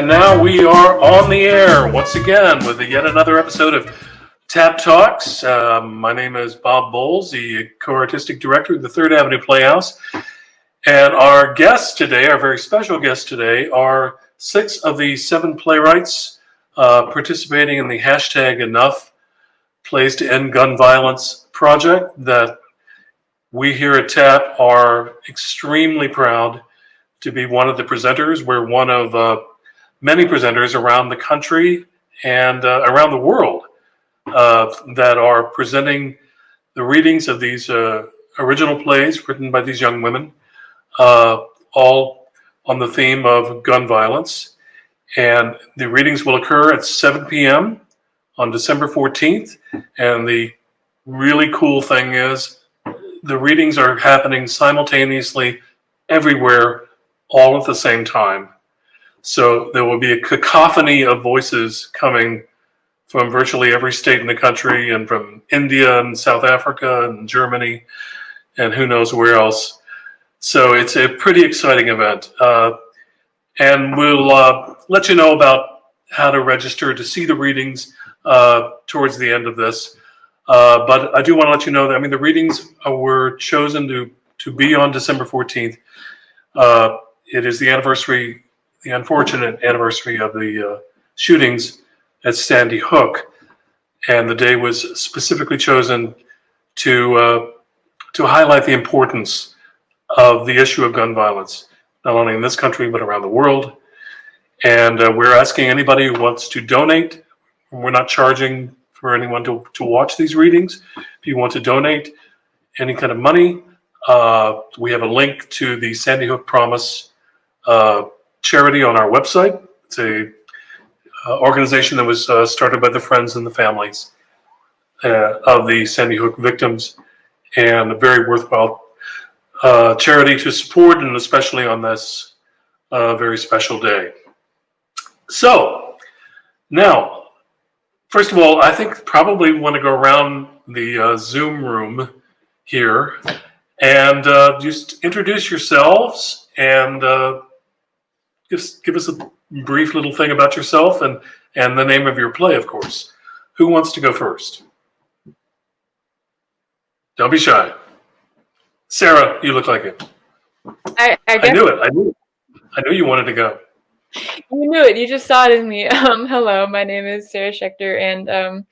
And now we are on the air once again with yet another episode of Tap Talks. My name is Bob Boles, the co-artistic director of the Third Avenue Playhouse. And our guests today, our very special guests today, are 6 of the 7 playwrights participating in the hashtag Enough Plays to End Gun Violence project that we here at TAP are extremely proud to be one of the presenters. We're one of many presenters around the country and around the world that are presenting the readings of these original plays written by these young women, all on the theme of gun violence. And the readings will occur at 7 p.m. on December 14th. And the really cool thing is the readings are happening simultaneously everywhere, all at the same time. So there will be a cacophony of voices coming from virtually every state in the country and from India and South Africa and Germany and who knows where else. So it's a pretty exciting event. And we'll let you know about how to register to see the readings towards the end of this. But I do want to let you know that, the readings were chosen to be on December 14th. It is the unfortunate anniversary of the shootings at Sandy Hook. And the day was specifically chosen to highlight the importance of the issue of gun violence, not only in this country, but around the world. And we're asking anybody who wants to donate. We're not charging for anyone to watch these readings. If you want to donate any kind of money, we have a link to the Sandy Hook Promise charity on our website. It's a organization that was started by the friends and the families of the Sandy Hook victims, and a very worthwhile charity to support, and especially on this very special day. So now, first of all, I think probably want to go around the Zoom room here and just introduce yourselves and give us a brief little thing about yourself and the name of your play, of course. Who wants to go first? Don't be shy. Sarah, you look like it. I knew it. I knew you wanted to go. You knew it. You just saw it in me. Hello, my name is Sarah Schechter, and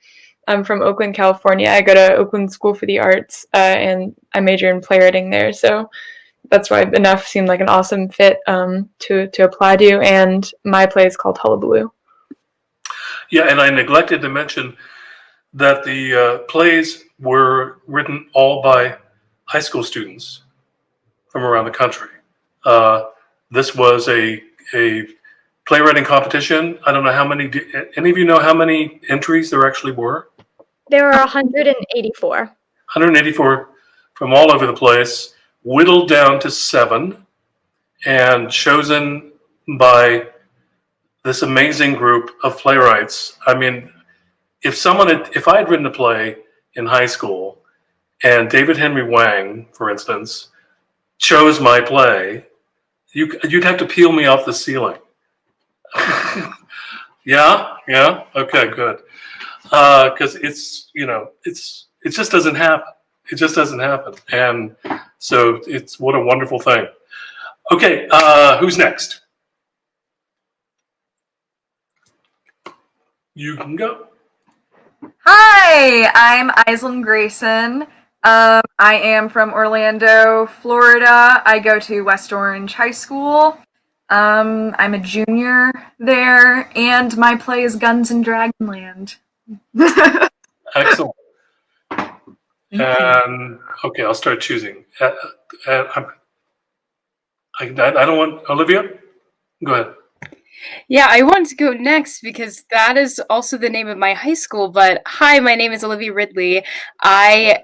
I'm from Oakland, California. I go to Oakland School for the Arts, and I major in playwriting there. So that's why Enough seemed like an awesome fit to apply to. And my play is called Hullabaloo. Yeah, and I neglected to mention that the plays were written all by high school students from around the country. This was a playwriting competition. I don't know how many. Any of you know how many entries there actually were? There were 184. 184 from all over the place, whittled down to 7, and chosen by this amazing group of playwrights. If I had written a play in high school, and David Henry Wang, for instance, chose my play, you'd have to peel me off the ceiling. Yeah, okay, good. Because it just doesn't happen. It just doesn't happen, and so what a wonderful thing. Okay, who's next? You can go. Hi, I'm Aislinn Grayson. I am from Orlando, Florida. I go to West Orange High School. I'm a junior there, and my play is Guns in Dragonland. Excellent. And okay, I'll start choosing. I don't want Olivia. Go ahead. Yeah, I wanted to go next because that is also the name of my high school. But hi, my name is Olivia Ridley. I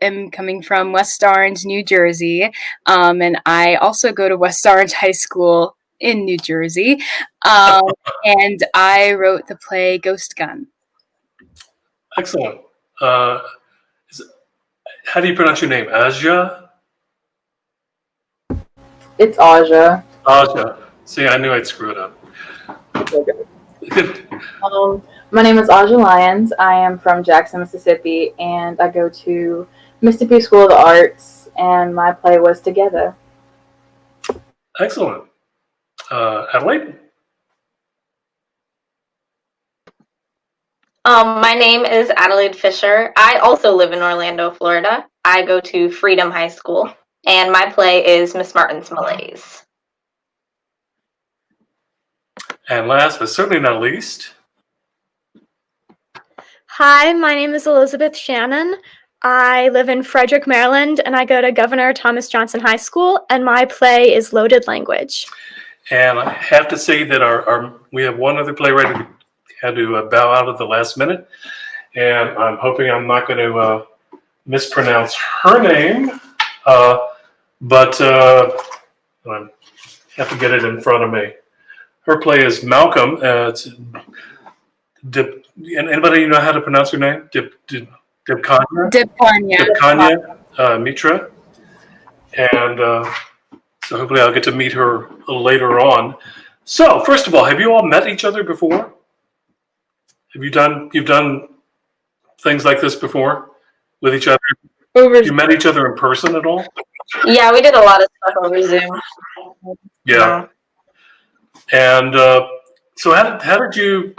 am coming from West Orange, New Jersey, and I also go to West Orange High School in New Jersey. And I wrote the play Ghost Gun. Excellent. How do you pronounce your name? Aja? It's Aja. Aja. See, I knew I'd screw it up. Good. My name is Aja Lyons. I am from Jackson, Mississippi, and I go to Mississippi School of the Arts, and my play was Together. Excellent. Adelaide? My name is Adelaide Fisher. I also live in Orlando, Florida. I go to Freedom High School, and my play is Miss Martin's Malaise. And last, but certainly not least, Hi, my name is Elizabeth Shannon. I live in Frederick, Maryland, and I go to Governor Thomas Johnson High School, and my play is Loaded Language. and I have to say that we have one other playwright who had to bow out at the last minute, and I'm hoping I'm not going to mispronounce her name, but I have to get it in front of me. Her play is Malcolm. It's anybody know how to pronounce her name? Dipkanya? Dipkanya Mitra. And so hopefully I'll get to meet her a little later on. So first of all, have you all met each other before? You've done things like this before with each other? You met each other in person at all? Yeah, we did a lot of stuff over Zoom. Yeah. And so how did you,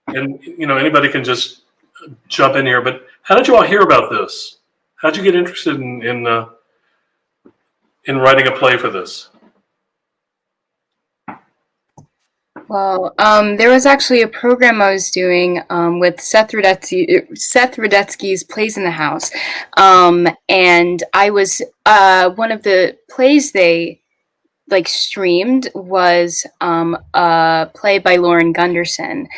and anybody can just jump in here, but how did you all hear about this? How did you get interested in writing a play for this? Well, there was actually a program I was doing with Seth Rudetsky's Plays in the House, and I was one of the plays they streamed was a play by Lauren Gunderson,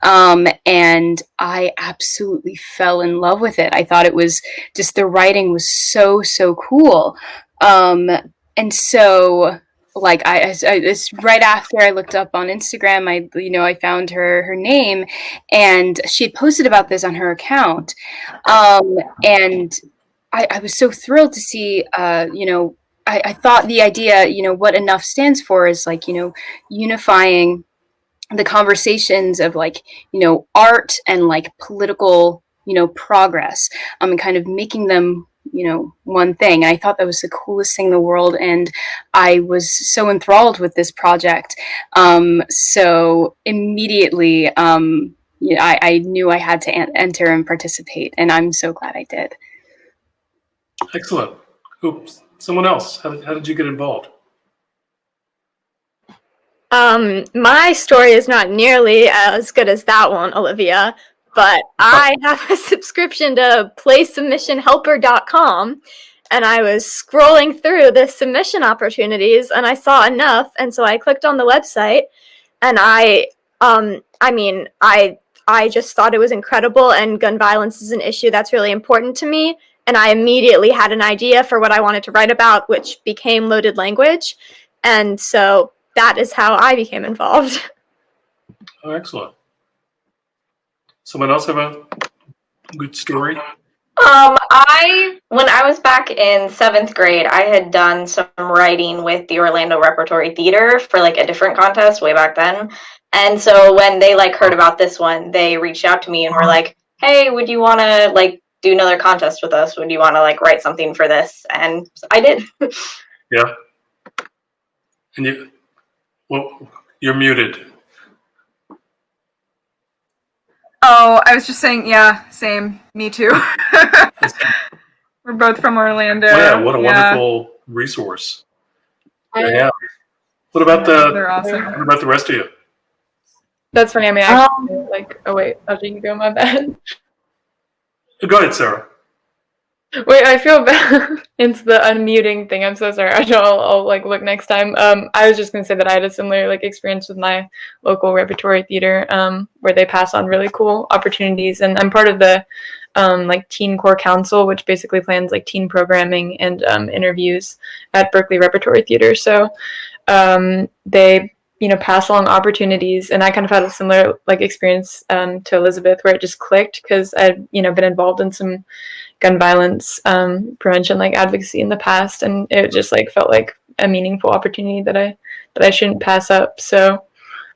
and I absolutely fell in love with it. I thought it was just, the writing was so cool, and so it's right after I looked up on Instagram, I found her name, and she had posted about this on her account, and I was so thrilled to see I thought the idea, what Enough stands for is unifying the conversations of art and political, progress, and kind of making them, one thing. And I thought that was the coolest thing in the world. And I was so enthralled with this project. So immediately, I knew I had to enter and participate, and I'm so glad I did. Excellent. Oops. Someone else. How did you get involved? My story is not nearly as good as that one, Olivia, but I have a subscription to playsubmissionhelper.com, and I was scrolling through the submission opportunities, and I saw enough, and so I clicked on the website, and I just thought it was incredible, and gun violence is an issue that's really important to me. And I immediately had an idea for what I wanted to write about, which became Loaded Language. And so that is how I became involved. Oh, excellent. Someone else have a good story? When I was back in 7th grade, I had done some writing with the Orlando Repertory Theater for a different contest way back then. And so when they heard about this one, they reached out to me and were like, hey, would you want to do another contest with us? Would you want to write something for this? And I did. Yeah. And you're muted. Oh, I was just saying, yeah, same. Me too. We're both from Orlando. Yeah, what a wonderful resource. Yeah. What about they're awesome. What about the rest of you? That's funny. I mean, oh wait, after you go, my bad. Go ahead, Sarah. Wait, I feel bad. It's the unmuting thing. I'm so sorry. I'll look next time. I was just gonna say that I had a similar experience with my local repertory theater, where they pass on really cool opportunities, and I'm part of the Teen Core Council, which basically plans teen programming and interviews at Berkeley Repertory Theater. So they pass along opportunities, and I kind of had a similar experience to Elizabeth, where it just clicked because I'd been involved in some gun violence prevention advocacy in the past, and it just felt like a meaningful opportunity that I shouldn't pass up. So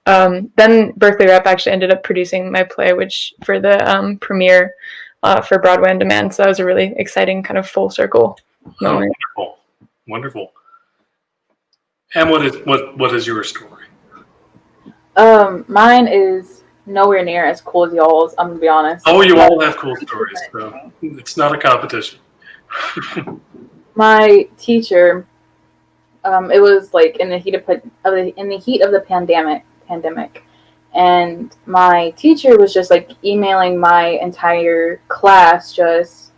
Then Berkeley Rep actually ended up producing my play, which for the premiere for Broadway on Demand. So that was a really exciting kind of full circle moment. Oh, wonderful. And what is your story? Mine is nowhere near as cool as y'all's. I'm gonna be honest. Oh, you all have cool stories, so it's not a competition. My teacher, it was like in the heat of the pandemic, and my teacher was just like emailing my entire class just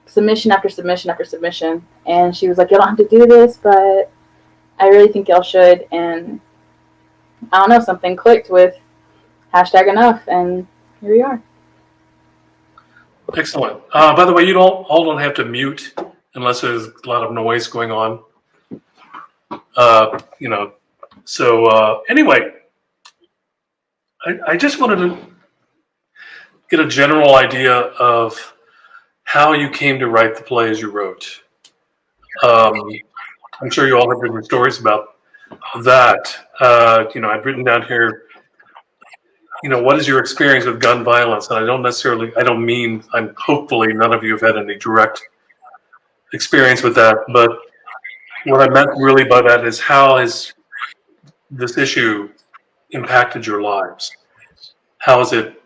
submission after submission after submission, and she was like, "You don't have to do this, but I really think y'all should." And I don't know, something clicked with #enough, and here we are. Excellent. By the way, you all don't have to mute unless there's a lot of noise going on. Anyway, I just wanted to get a general idea of how you came to write the plays you wrote. I'm sure you all have written stories about that. I've written down here, what is your experience with gun violence? And hopefully none of you have had any direct experience with that, but what I meant really by that is, how has this issue impacted your lives? How has it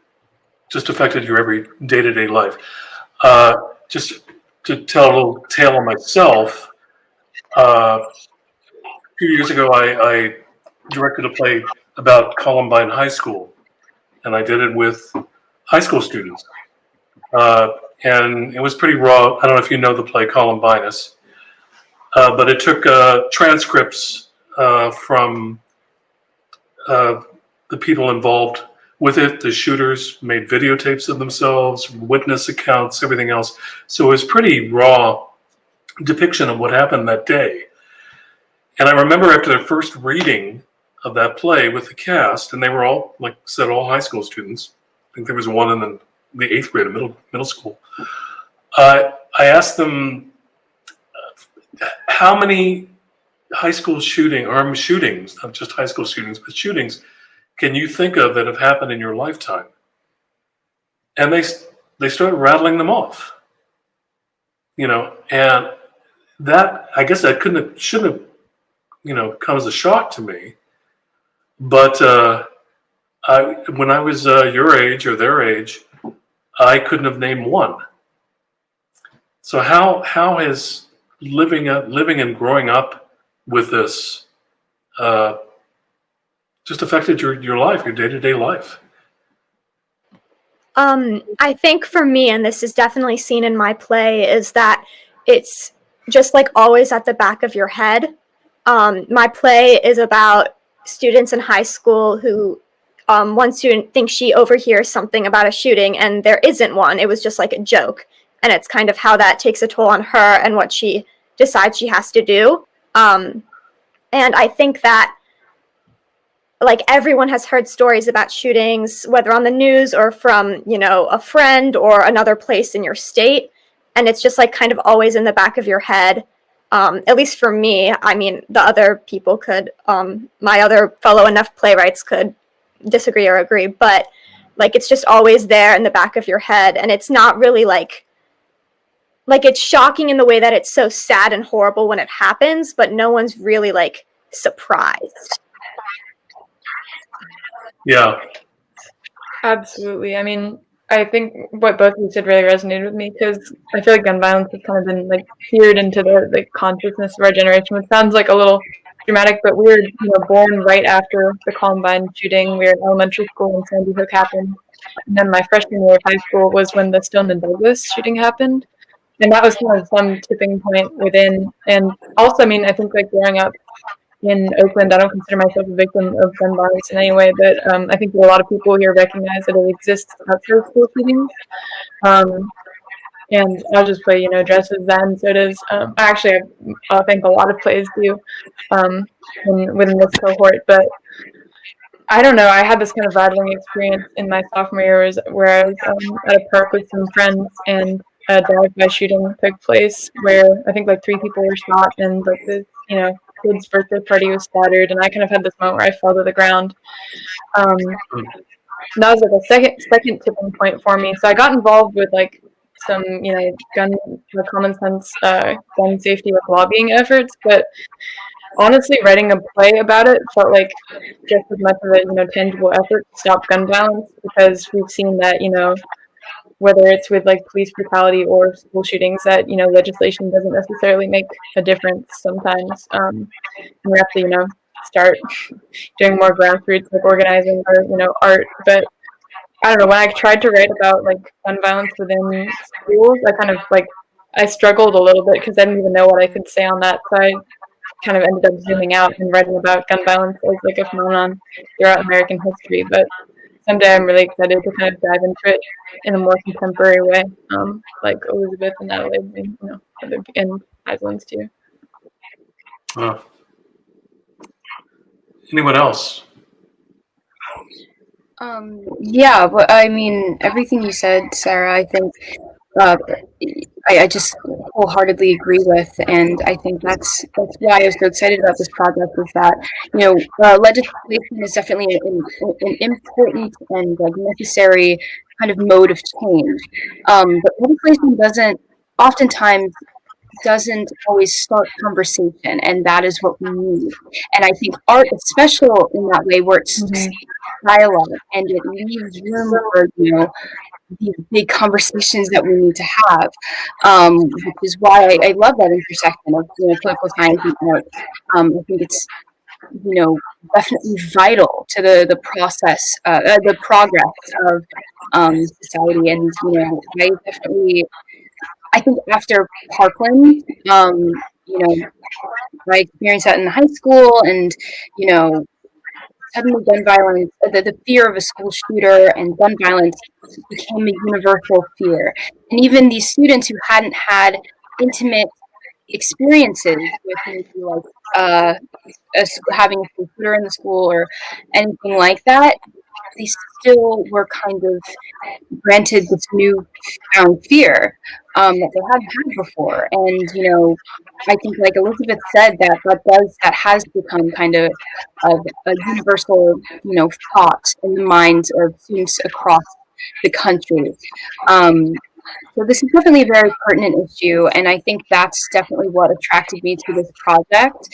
just affected your every day-to-day life? Just to tell a little tale of myself, a few years ago I directed a play about Columbine High School, and I did it with high school students. And it was pretty raw. I don't know if you know the play Columbinus, but it took transcripts from the people involved with it. The shooters made videotapes of themselves, witness accounts, everything else. So it was pretty raw depiction of what happened that day. And I remember after the first reading of that play with the cast, and they were all, like I said, all high school students. I think there was one in the 8th grade, middle school. I asked them, how many high school shootings, not just high school shootings, but shootings, can you think of that have happened in your lifetime? And they started rattling them off. And that, I guess that shouldn't have, come as a shock to me. But when I was your age or their age, I couldn't have named one. So how has living and growing up with this just affected your life, your day-to-day life? I think for me, and this is definitely seen in my play, is that it's just like always at the back of your head. My play is about students in high school who one student thinks she overhears something about a shooting and there isn't one. It was just like a joke. And it's kind of how that takes a toll on her and what she decides she has to do. And I think that like everyone has heard stories about shootings, whether on the news or from, a friend or another place in your state. And it's just like kind of always in the back of your head. At least for me, I mean, the other people could, my other fellow enough playwrights could disagree or agree, but like it's just always there in the back of your head. And it's not really like it's shocking in the way that it's so sad and horrible when it happens, but no one's really like surprised. Yeah. Absolutely. I mean, I think what both of you said really resonated with me, because I feel like gun violence has kind of been like seared into the consciousness of our generation, which sounds like a little dramatic, but we were born right after the Columbine shooting. We were in elementary school when Sandy Hook happened, and then my freshman year of high school was when the Stoneman Douglas shooting happened, and that was kind of some tipping point within. And also, I mean, I think like growing up in Oakland, I don't consider myself a victim of gun violence in any way, but I think that a lot of people here recognize that it exists outside of school shootings. And I'll just play, dresses that, and so does, actually, I think a lot of plays do within this cohort, but I don't know, I had this kind of rattling experience in my sophomore year where I was at a park with some friends, and a drive-by shooting took place where I think like 3 people were shot, and like this, kid's birthday party was scattered, and I kind of had this moment where I fell to the ground. And that was like a second tipping point for me. So I got involved with like some, gun, common sense, gun safety like lobbying efforts. But honestly, writing a play about it felt like just as much of a tangible effort to stop gun violence, because we've seen that whether it's with like police brutality or school shootings, that legislation doesn't necessarily make a difference sometimes. We have to start doing more grassroots like organizing or art. But I don't know, when I tried to write about like gun violence within schools, I struggled a little bit because I didn't even know what I could say on that. So I kind of ended up zooming out and writing about gun violence as like a phenomenon throughout American history. But someday I'm really excited to kind of dive into it in a more contemporary way, like Elizabeth and Adelaide and Iceland's too. Anyone else? Yeah, but I mean, everything you said, Sarah, I think I just wholeheartly agree with, and I think that's why I was so excited about this project. Is that legislation is definitely an important and like necessary kind of mode of change, but legislation oftentimes doesn't always start conversation, and that is what we need. And I think art is special in that way, where it's dialogue and it leaves room for these big conversations that we need to have, which is why I love that intersection of political science and art. I think it's definitely vital to the process, the progress of society. And I think after Parkland, I experienced that in high school, and suddenly gun violence, the fear of a school shooter and gun violence became a universal fear. And even these students who hadn't had intimate experiences with maybe like having a school shooter in the school or anything like that, they still were kind of granted this newfound fear that they hadn't had before. And I think, like Elizabeth said, that has become kind of a universal thought in the minds of students across the country. So this is definitely a very pertinent issue, and I think that's definitely what attracted me to this project.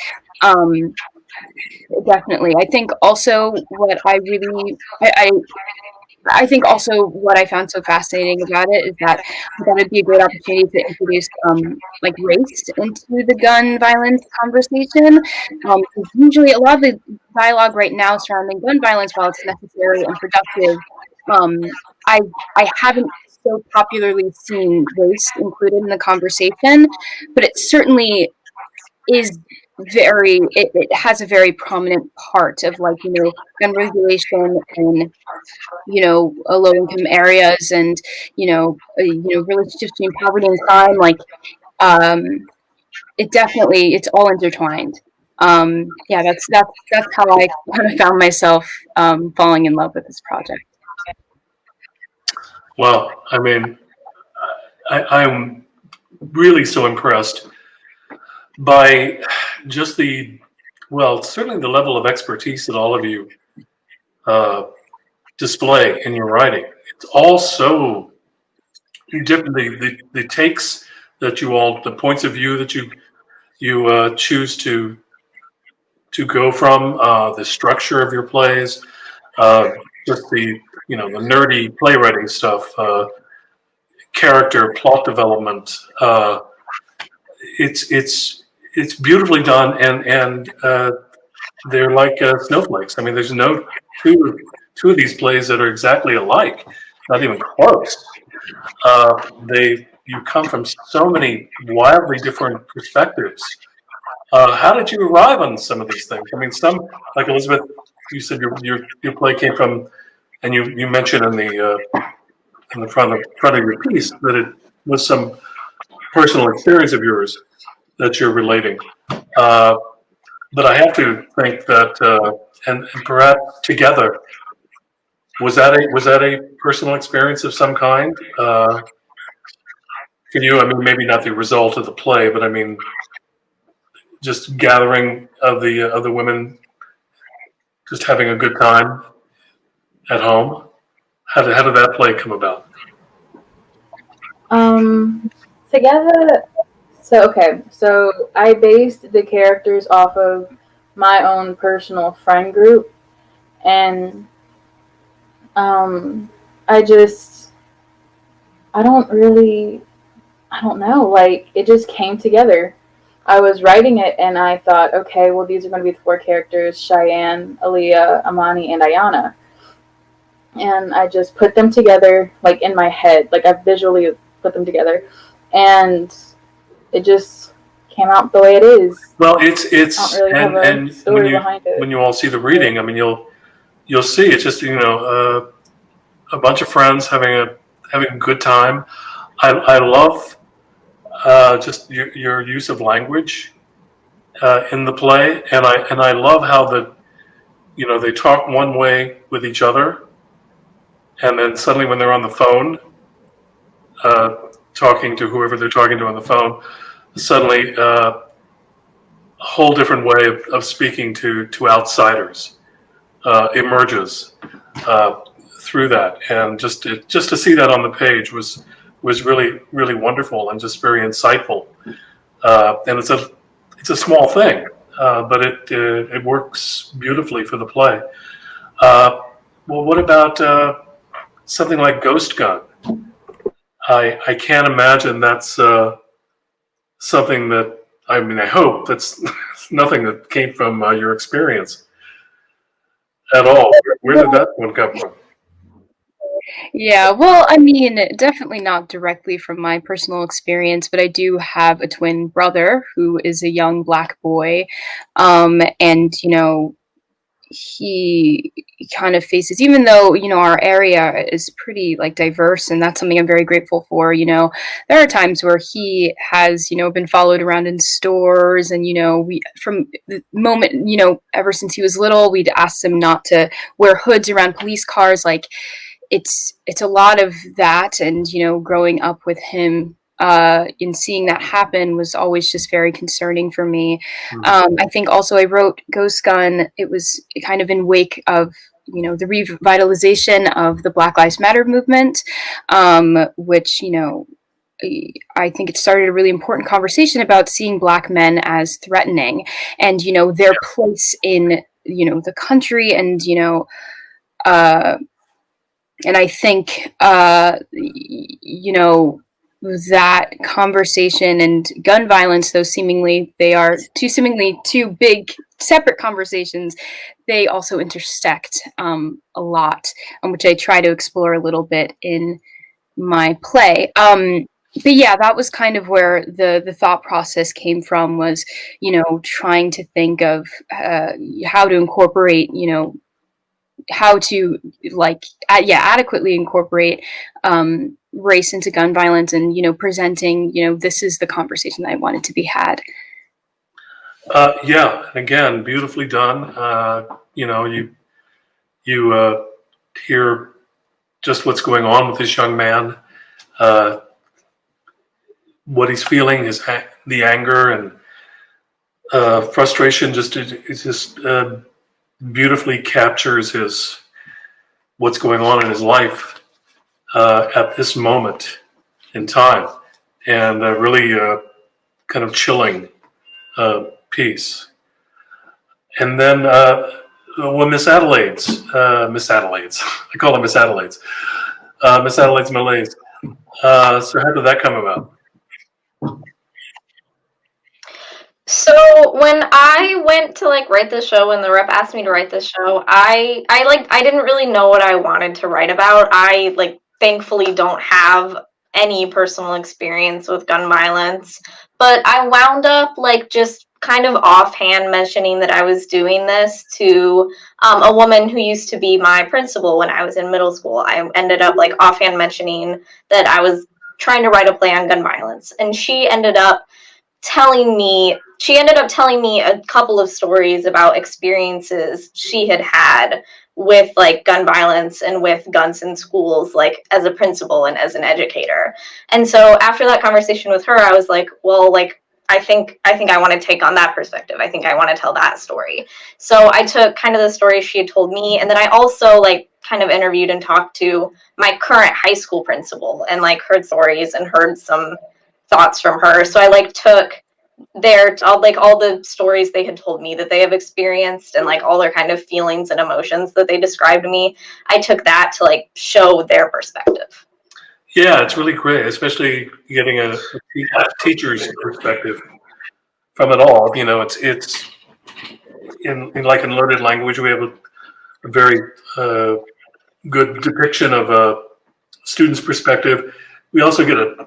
Definitely, I think also what I think also what I found so fascinating about it is that I thought it'd be a great opportunity to introduce like race into the gun violence conversation. Usually a lot of the dialogue right now surrounding gun violence, while it's necessary and productive, I haven't so popularly seen race included in the conversation, but it certainly is it has a very prominent part of like gun regulation in low income areas, and relationships between poverty and crime. Like it's all intertwined. That's how I kind of found myself falling in love with this project. Well, I mean, I'm really so impressed by just certainly the level of expertise that all of you display in your writing. It's all so different. The takes that the points of view that you choose to go from, the structure of your plays, just the nerdy playwriting stuff, character, plot development. It's beautifully done, and they're like snowflakes. I mean, there's no two of these plays that are exactly alike, not even close. You come from so many wildly different perspectives. How did you arrive on some of these things? I mean, some, like Elizabeth, you said your play came from, and you mentioned in the front of your piece that it was some personal experience of yours that you're relating. But I have to think that, and perhaps together, was that a personal experience of some kind? Can you? I mean, maybe not the result of the play, but I mean, just gathering of the women, just having a good time at home? How did that play come about? Together. So I based the characters off of my own personal friend group, and I just I don't know, like it just came together. I was writing it and I thought, okay, well these are going to be the four characters: Cheyenne, Aaliyah, Amani, and Ayana. And I just put them together like in my head, like I visually put them together, and it just came out the way it is. Well, I don't really have a story behind it. when you all see the reading, I mean, you'll see it's just a bunch of friends having a good time. I love just your use of language in the play, and I love how they talk one way with each other, and then suddenly when they're on the phone, talking to whoever they're talking to on the phone, suddenly a whole different way of speaking to outsiders emerges through that, and just to see that on the page was really really wonderful and just very insightful. And it's a small thing, but it works beautifully for the play. Well, what about something like Ghost Gun? I can't imagine that's something that, I mean, I hope that's nothing that came from your experience at all. Where did that one come from? Yeah, well, I mean, definitely not directly from my personal experience, but I do have a twin brother who is a young black boy. And, he kind of faces, even though, our area is pretty like diverse, and that's something I'm very grateful for. There are times where he has, been followed around in stores, and, we, from the moment, ever since he was little, we'd asked him not to wear hoods around police cars. Like, it's a lot of that, and growing up with him and seeing that happen was always just very concerning for me. I think also I wrote Ghost Gun. It was kind of in wake of the revitalization of the Black Lives Matter movement, which I think it started a really important conversation about seeing Black men as threatening, and their place in the country, and and I think, that conversation and gun violence, though they are seemingly two big separate conversations, they also intersect a lot, which I try to explore a little bit in my play. But yeah, that was kind of where the thought process came from, was, trying to think of how to incorporate, how to adequately incorporate race into gun violence, and presenting this is the conversation that I wanted to be had. Yeah, again, beautifully done. You hear just what's going on with this young man, what he's feeling, the anger and frustration. Just beautifully captures what's going on in his life at this moment in time, and really kind of chilling piece. And then when Miss Adelaide's, I call her Miss Adelaide's, Miss Adelaide's Malaise. So how did that come about? So when I went to write the show, when the rep asked me to write the show, I didn't really know what I wanted to write about. I thankfully don't have any personal experience with gun violence, but I wound up just kind of offhand mentioning that I was doing this to a woman who used to be my principal when I was in middle school. I ended up offhand mentioning that I was trying to write a play on gun violence, and she ended up telling me a couple of stories about experiences she had had with gun violence and with guns in schools, as a principal and as an educator. And so after that conversation with her, I was like, well, I think I want to take on that perspective. I think I want to tell that story. So I took kind of the story she had told me, and then I also like kind of interviewed and talked to my current high school principal and like heard stories and heard some thoughts from her. So I like took all the stories they had told me that they have experienced and like all their kind of feelings and emotions that they described to me. I took that to like show their perspective. Yeah, it's really great, especially getting a teacher's perspective from it all. You know, it's in like in loaded language, we have a very good depiction of a student's perspective. We also get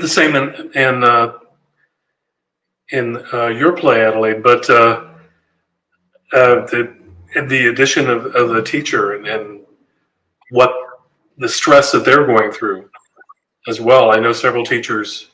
the same in your play, Adelaide, but the addition of the teacher and what the stress that they're going through as well. I know several teachers